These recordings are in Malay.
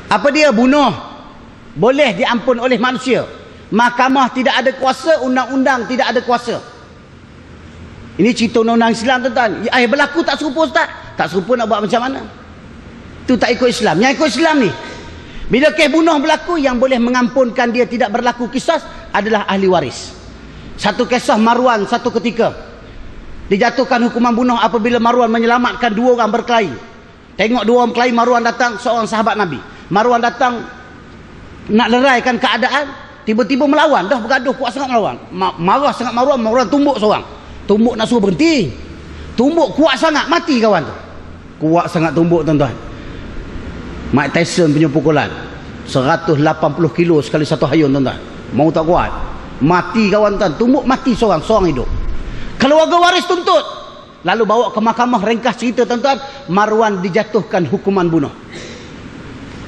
Apa dia? Bunuh. Boleh diampun oleh manusia. Mahkamah tidak ada kuasa, undang-undang tidak ada kuasa. Ini cerita undang-undang Islam, tuan-tuan. Berlaku tak serupa, Ustaz? Tak serupa, nak buat macam mana? Itu tak ikut Islam. Yang ikut Islam ni, bila kes bunuh berlaku, yang boleh mengampunkan dia tidak berlaku kisas adalah ahli waris. Satu kisah Marwan satu ketika dijatuhkan hukuman bunuh apabila Marwan menyelamatkan 2 orang berkelahi. Tengok 2 orang berkelahi, Marwan datang, seorang sahabat Nabi. Marwan datang nak leraikan keadaan, tiba-tiba melawan, dah bergaduh, kuat sangat melawan. Marah sangat Marwan tumbuk seorang. Tumbuk nak suruh berhenti. Tumbuk kuat sangat, mati kawan tu. Kuat sangat tumbuk, tuan-tuan. Mike Tyson punya pukulan 180 kilo sekali satu hayun, tuan-tuan. Mau tak kuat, mati kawan, tuan. Tumbuk mati seorang hidup. Keluarga waris tuntut, lalu bawa ke mahkamah. Ringkas cerita, tuan-tuan, Marwan dijatuhkan hukuman bunuh.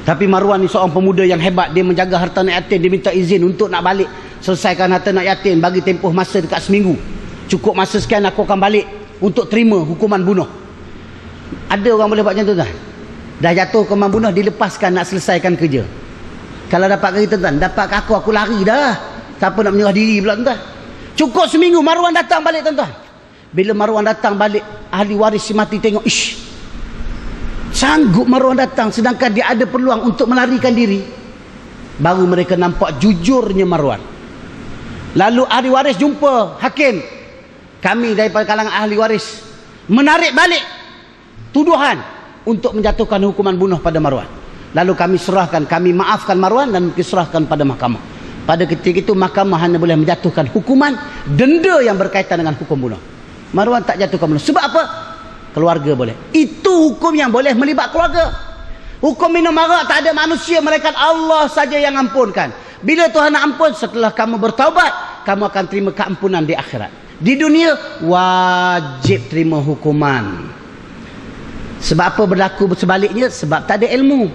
Tapi Marwan ni seorang pemuda yang hebat. Dia menjaga harta anak yatim. Dia minta izin untuk nak balik selesaikan harta anak yatim, bagi tempoh masa dekat seminggu. Cukup masa sekian aku akan balik untuk terima hukuman bunuh. Ada orang boleh buat macam tu, tuan? Dah jatuh hukuman bunuh, dilepaskan nak selesaikan kerja. Kalau dapat kerja, tuan, dapat aku lari dah. Siapa nak menyerah diri pula, tuan? Cukup seminggu, Marwan datang balik, tuan. Bila Marwan datang balik, ahli waris si mati tengok, ish, sanggup Marwan datang sedangkan dia ada peluang untuk melarikan diri. Baru mereka nampak jujurnya Marwan. Lalu ahli waris jumpa hakim. Kami daripada kalangan ahli waris menarik balik tuduhan untuk menjatuhkan hukuman bunuh pada Marwan. Lalu kami maafkan Marwan dan diserahkan pada mahkamah. Pada ketika itu mahkamah hanya boleh menjatuhkan hukuman denda yang berkaitan dengan hukum bunuh. Marwan tak jatuhkan bunuh. Sebab apa? Keluarga boleh. Itu hukum yang boleh melibat keluarga. Hukum minum arak tak ada manusia, melainkan Allah saja yang ampunkan. Bila Tuhan nak ampun, setelah kamu bertaubat, kamu akan terima keampunan di akhirat. Di dunia wajib terima hukuman. Sebab apa berlaku sebaliknya? Sebab tak ada ilmu.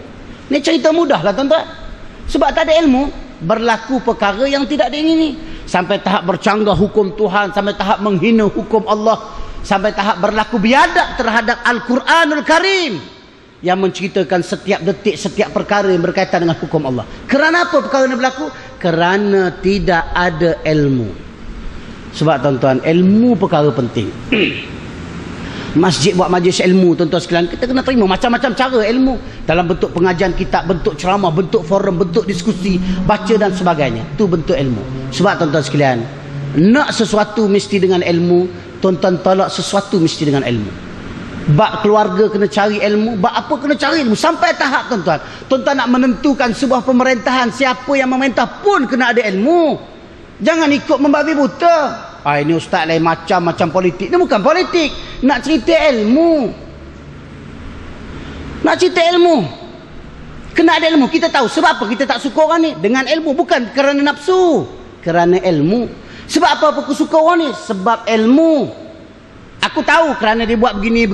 Ini cerita mudah lah, tuan-tuan. Sebab tak ada ilmu, berlaku perkara yang tidak diingini. Sampai tahap bercanggah hukum Tuhan, sampai tahap menghina hukum Allah, sampai tahap berlaku biadab terhadap Al-Quranul Karim yang menceritakan setiap detik, setiap perkara yang berkaitan dengan hukum Allah. Kerana apa perkara ini berlaku? Kerana tidak ada ilmu. Sebab, tuan-tuan, ilmu perkara penting. Masjid buat majlis ilmu, tuan-tuan sekalian, kita kena terima macam-macam cara ilmu, dalam bentuk pengajian kitab, bentuk ceramah, bentuk forum, bentuk diskusi, baca dan sebagainya. Itu bentuk ilmu. Sebab, tuan-tuan sekalian, nak sesuatu mesti dengan ilmu, tuan-tuan tolak sesuatu mesti dengan ilmu. Bak keluarga kena cari ilmu, bak apa kena cari ilmu. Sampai tahap, tuan-tuan, tuan-tuan nak menentukan sebuah pemerintahan, siapa yang memerintah pun kena ada ilmu. Jangan ikut membabi buta. Ini ustaz lain macam politik. Ini bukan politik. Nak cerita ilmu. Nak cerita ilmu. Kena ada ilmu. Kita tahu sebab apa kita tak suka orang ni. Dengan ilmu. Bukan kerana nafsu. Kerana ilmu. Sebab apa aku suka orang ni? Sebab ilmu. Aku tahu kerana dia buat begini.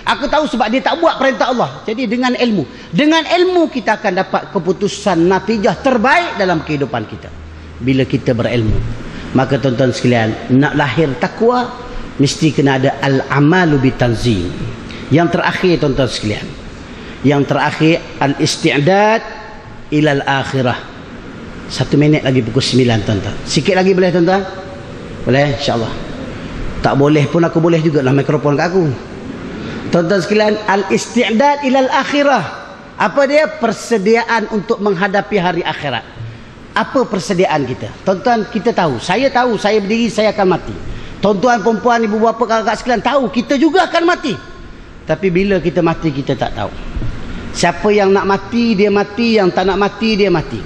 Aku tahu sebab dia tak buat perintah Allah. Jadi dengan ilmu. Dengan ilmu kita akan dapat keputusan natijah terbaik dalam kehidupan kita. Bila kita berilmu. Maka tuan-tuan sekalian, nak lahir takwa mesti kena ada al-amalu bitanzim. Yang terakhir, tuan-tuan sekalian, yang terakhir, al-isti'dad ilal akhirah. 1 minit lagi pukul 9, tuan-tuan. Sikit lagi boleh, tuan-tuan? Boleh, insyaAllah. Tak boleh pun aku boleh juga lah mikrofon kat aku. Tuan-tuan sekalian, al-isti'dad ilal akhirah. Apa dia? Persediaan untuk menghadapi hari akhirat. Apa persediaan kita? Tuan-tuan, kita tahu, saya berdiri, saya akan mati. Tuan-tuan, perempuan, ibu bapa, kakak sekalian tahu, kita juga akan mati. Tapi bila kita mati, kita tak tahu. Siapa yang nak mati, dia mati. Yang tak nak mati, dia mati.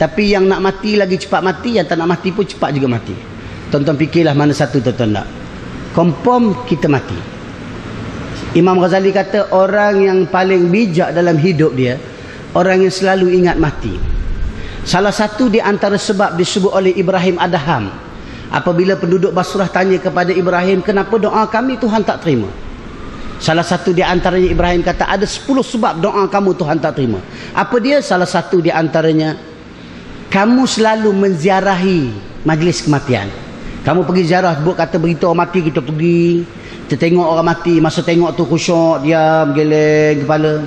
Tapi yang nak mati lagi cepat mati, yang tak nak mati pun cepat juga mati. Tuan-tuan fikirlah mana satu tuan-tuan nak. Confirm kita mati. Imam Ghazali kata, orang yang paling bijak dalam hidup dia, orang yang selalu ingat mati. Salah satu di antara sebab disebut oleh Ibrahim Adham, apabila penduduk Basrah tanya kepada Ibrahim, kenapa doa kami Tuhan tak terima? Salah satu di antaranya Ibrahim kata, ada 10 sebab doa kamu Tuhan tak terima. Apa dia? Salah satu di antaranya, kamu selalu menziarahi majlis kematian. Kamu pergi ziarah, kata beritahu orang mati, kita pergi, kita tengok orang mati. Masa tengok tu khusyuk, diam, geleng kepala.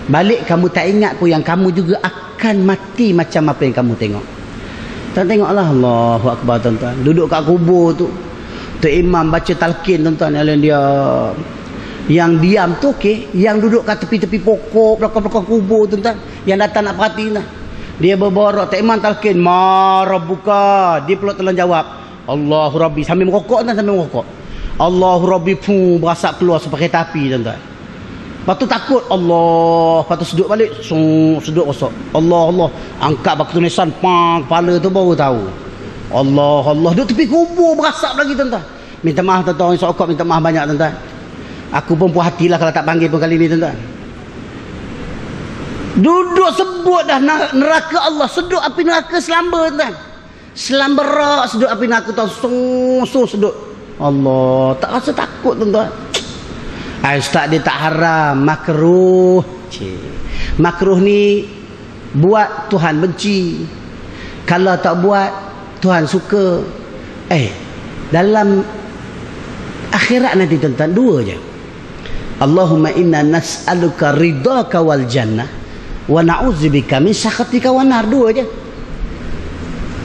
Balik kamu tak ingat pun yang kamu juga akan mati macam apa yang kamu tengok. Tuan tengoklah, Allahu Akbar tuan-tuan. Duduk kat kubur tu, tu imam baca talqin tuan-tuan, yang diam tu okey, yang duduk kat tepi-tepi pokok belakang-belakang kubur tuan-tuan, yang datang nak perhati lah. Dia berborak, tak imam talqin, ma rabbuka, dia pula telah jawab Allahu Rabbi sambil merokok tuan, sambil merokok. Allahu Rabbi pun berasap keluar sepakai tapi tuan-tuan. Lepas tu takut Allah, lepas tu sedut balik, sedut rosak. Allah, angkat bak tulisan pang kepala tu baru tahu. Allah, duduk tepi kubur berasap lagi tuan-tuan. Minta maaf tuan-tuan, orang sokok minta maaf banyak tuan-tuan. Aku pun puas hatilah kalau tak panggil pun kali ni tuan-tuan. Duduk sebut dah neraka Allah, sedut api neraka selamba tuan-tuan. Selamberak sedut api neraka tuan, sedut. Allah, tak rasa takut tuan-tuan. Ustaz dia tak haram, makruh. Makruh ni buat Tuhan benci. Kalau tak buat Tuhan suka. Dalam akhirat nanti tuan-tuan dua je. Allahumma inna nas'aluka ridhaka wal jannah wa na'udzubika min sakhatika wan nar. Dua je.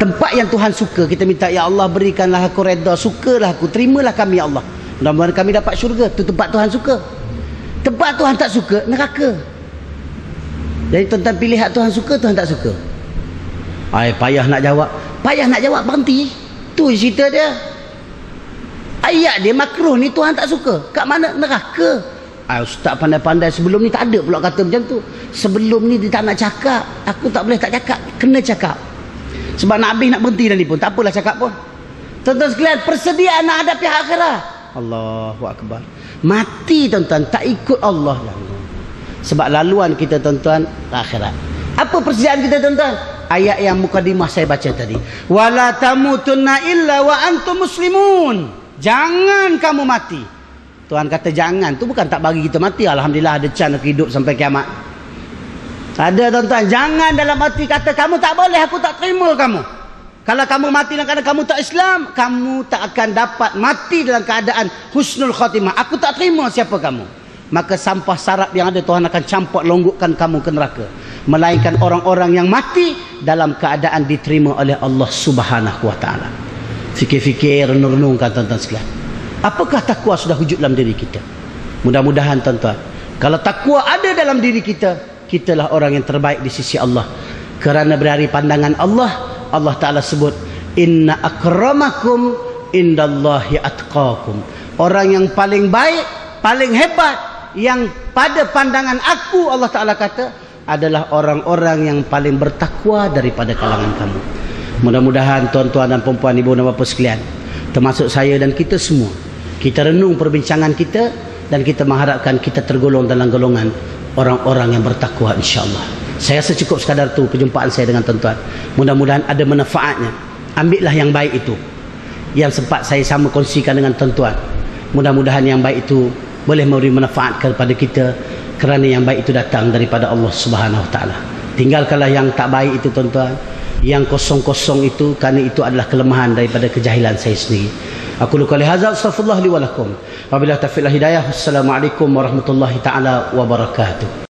Tempat yang Tuhan suka kita minta, ya Allah berikanlah aku redha, sukalah aku, terimalah kami ya Allah. Mudah-mudahan kami dapat syurga. Itu tempat Tuhan suka. Tempat Tuhan tak suka, neraka. Jadi tuan-tuan pilih hak Tuhan suka, Tuhan tak suka. Payah nak jawab. Payah nak jawab, berhenti. Tu cerita dia. Ayat dia makruh ni Tuhan tak suka. Kat mana? Neraka. Ustaz pandai-pandai sebelum ni tak ada pula kata macam tu. Sebelum ni dia tak nak cakap. Aku tak boleh tak cakap. Kena cakap. Sebab nak habis nak berhenti dah ni pun. Tak apalah cakap pun. Tuan-tuan sekalian, persediaan nak hadapi akhirat. Allahu Akbar. Mati tuan-tuan tak ikut Allah. Sebab laluan kita tuan-tuan akhirat. Apa persediaan kita tuan-tuan? Ayat yang mukadimah saya baca tadi. Wala tamutunna illa wa antum muslimun. Jangan kamu mati. Tuhan kata jangan tu bukan tak bagi kita mati. Alhamdulillah ada chance aku hidup sampai kiamat. Ada tuan-tuan, jangan dalam hati kata kamu tak boleh, aku tak terima kamu. Kalau kamu mati dalam keadaan kamu tak Islam, kamu tak akan dapat mati dalam keadaan husnul khatimah. Aku tak terima siapa kamu. Maka sampah sarap yang ada Tuhan akan campak longgokkan kamu ke neraka. Melainkan orang-orang yang mati dalam keadaan diterima oleh Allah Subhanahu wa taala. Fikir-fikir, renung-renungkan tuan-tuan sekalian. Apakah takwa sudah wujud dalam diri kita? Mudah-mudahan tuan-tuan, kalau takwa ada dalam diri kita, kitalah orang yang terbaik di sisi Allah. Kerana berhari pandangan Allah, Allah Ta'ala sebut inna akramakum indallahi atqakum. Orang yang paling baik, paling hebat, yang pada pandangan aku, Allah Ta'ala kata, adalah orang-orang yang paling bertakwa daripada kalangan kamu. Mudah-mudahan tuan-tuan dan perempuan, ibu dan bapa sekalian, termasuk saya dan kita semua, kita renung perbincangan kita dan kita mengharapkan kita tergolong dalam golongan orang-orang yang bertakwa, insya-Allah. Saya secukup sekadar tu perjumpaan saya dengan tuan-tuan. Mudah-mudahan ada manfaatnya. Ambillah yang baik itu yang sempat saya sama kongsikan dengan tuan-tuan. Mudah-mudahan yang baik itu boleh memberi manfaat kepada kita, kerana yang baik itu datang daripada Allah Subhanahu wa taala. Tinggalkanlah yang tak baik itu tuan-tuan, yang kosong-kosong itu, kerana itu adalah kelemahan daripada kejahilan saya sendiri. Aku qouli hadza astaghfirullah li wa lakum. Wabillahi taufiq wal hidayah. Wassalamualaikum warahmatullahi taala wabarakatuh.